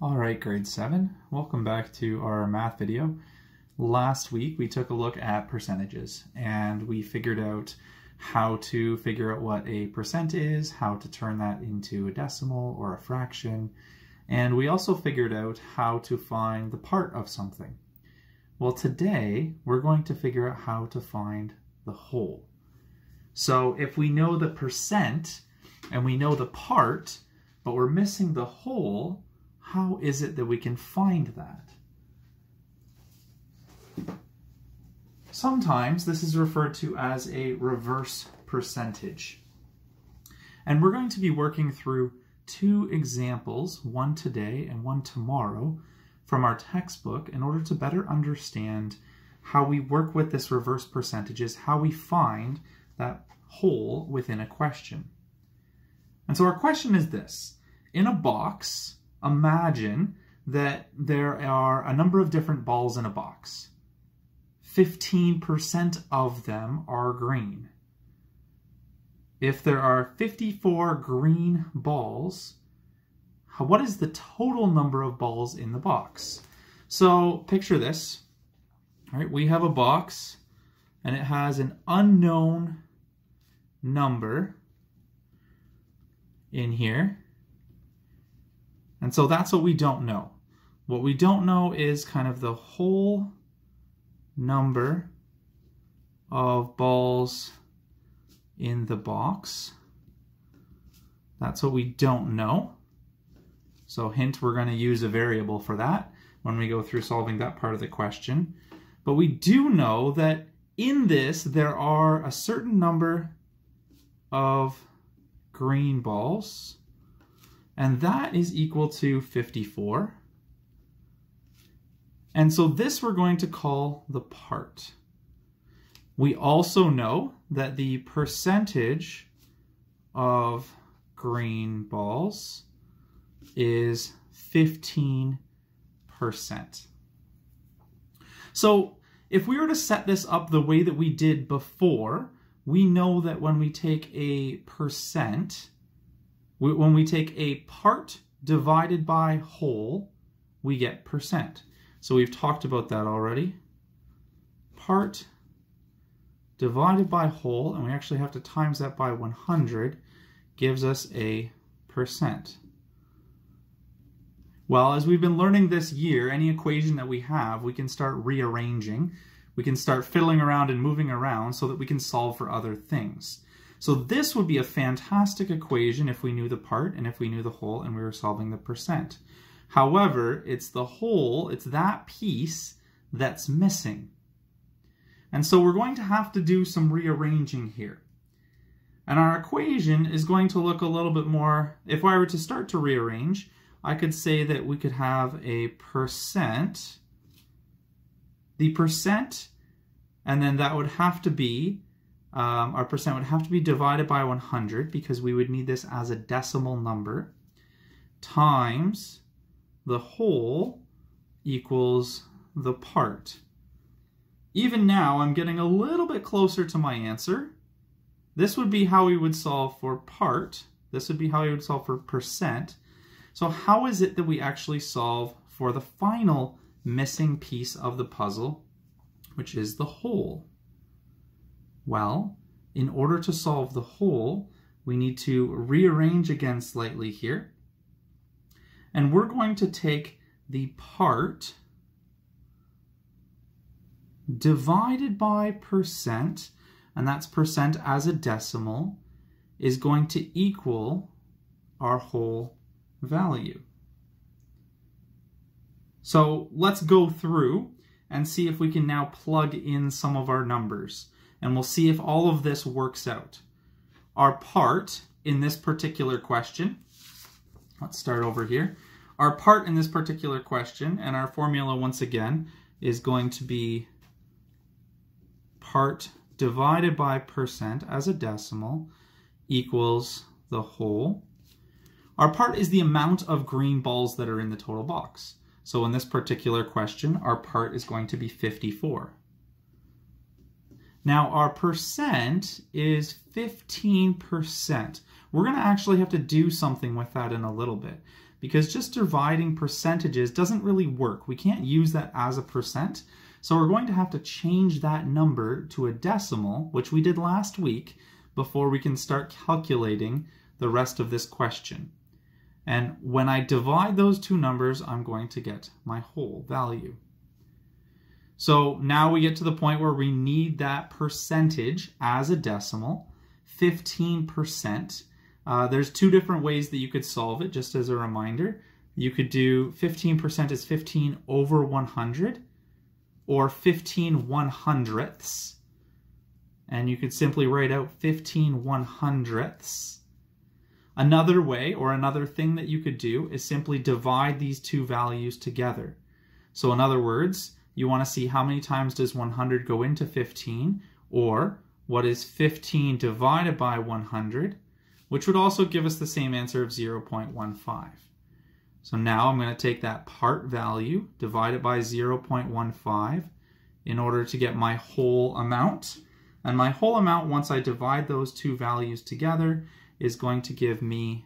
All right, grade 7, welcome back to our math video. Last week we took a look at percentages and we figured out how to figure out what a percent is, how to turn that into a decimal or a fraction, and we also figured out how to find the part of something. Well, today we're going to figure out how to find the whole. So if we know the percent and we know the part, but we're missing the whole, how is it that we can find that? Sometimes this is referred to as a reverse percentage. And we're going to be working through two examples, one today and one tomorrow, from our textbook in order to better understand how we work with this reverse percentages, how we find that whole within a question. And so our question is this: in a box, imagine that there are a number of different balls in a box. 15% of them are green. If there are 54 green balls, what is the total number of balls in the box? So picture this. All right, we have a box and it has an unknown number in here. And so that's what we don't know. What we don't know is kind of the whole number of balls in the box. That's what we don't know. So hint, we're going to use a variable for that when we go through solving that part of the question. But we do know that in this there are a certain number of green balls, and that is equal to 54. And so this we're going to call the part. We also know that the percentage of green balls is 15%. So if we were to set this up the way that we did before, we know that when we take a percent, when we take a part divided by whole, we get percent. So we've talked about that already. Part divided by whole, and we actually have to times that by 100, gives us a percent. Well, as we've been learning this year, any equation that we have, we can start rearranging. We can start fiddling around and moving around so that we can solve for other things. So this would be a fantastic equation if we knew the part and if we knew the whole and we were solving the percent. However, it's the whole, it's that piece that's missing. And so we're going to have to do some rearranging here. And our equation is going to look a little bit more, if I were to start to rearrange, I could say that we could have a percent, the percent, and then that would have to be, our percent would have to be divided by 100 because we would need this as a decimal number, times the whole equals the part. Even now, I'm getting a little bit closer to my answer. This would be how we would solve for part. This would be how we would solve for percent. So how is it that we actually solve for the final missing piece of the puzzle, which is the whole? Well, in order to solve the whole, we need to rearrange again slightly here. And we're going to take the part divided by percent, and that's percent as a decimal, is going to equal our whole value. So let's go through and see if we can now plug in some of our numbers, and we'll see if all of this works out. Our part in this particular question, let's start over here. Our part in this particular question, and our formula once again, is going to be part divided by percent as a decimal equals the whole. Our part is the amount of green balls that are in the total box. So in this particular question, our part is going to be 54. Now our percent is 15%. We're going to actually have to do something with that in a little bit, because just dividing percentages doesn't really work. We can't use that as a percent. So we're going to have to change that number to a decimal, which we did last week, before we can start calculating the rest of this question. And when I divide those two numbers, I'm going to get my whole value. So now we get to the point where we need that percentage as a decimal, 15%. There's two different ways that you could solve it, just as a reminder. You could do 15% is 15 over 100, or 15 100ths. And you could simply write out 15 100ths. Another way, or another thing that you could do, is simply divide these two values together. So in other words, you want to see how many times does 100 go into 15, or what is 15 divided by 100, which would also give us the same answer of 0.15. So now I'm going to take that part value, divide it by 0.15 in order to get my whole amount. And my whole amount, once I divide those two values together, is going to give me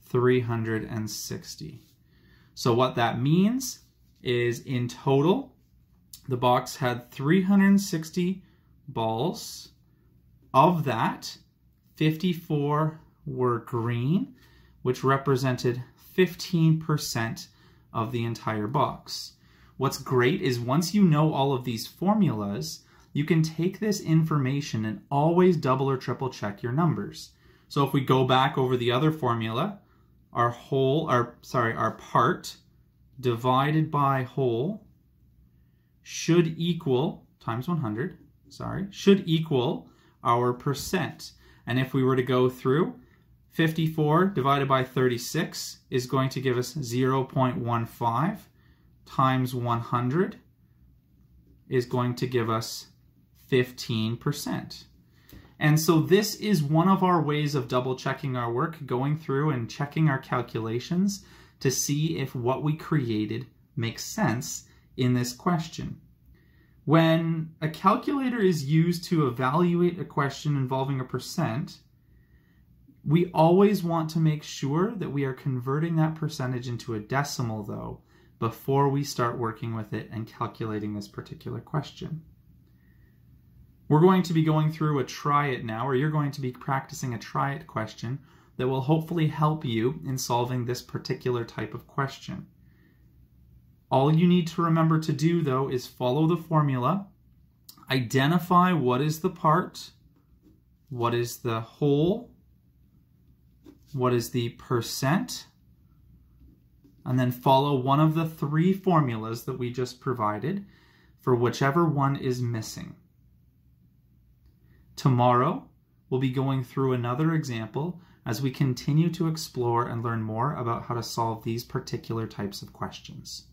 360. So what that means is in total, the box had 360 balls. Of that, 54 were green, which represented 15% of the entire box. What's great is once you know all of these formulas, you can take this information and always double or triple check your numbers. So if we go back over the other formula, our part divided by whole should equal, times 100, should equal our percent. And if we were to go through, 54 divided by 36 is going to give us 0.15 times 100 is going to give us 15%. And so this is one of our ways of double checking our work, going through and checking our calculations to see if what we created makes sense in this question. When a calculator is used to evaluate a question involving a percent, we always want to make sure that we are converting that percentage into a decimal, though, before we start working with it and calculating this particular question. We're going to be going through a try it now, or you're going to be practicing a try it question that will hopefully help you in solving this particular type of question. All you need to remember to do, though, is follow the formula, identify what is the part, what is the whole, what is the percent, and then follow one of the three formulas that we just provided for whichever one is missing. Tomorrow, we'll be going through another example as we continue to explore and learn more about how to solve these particular types of questions.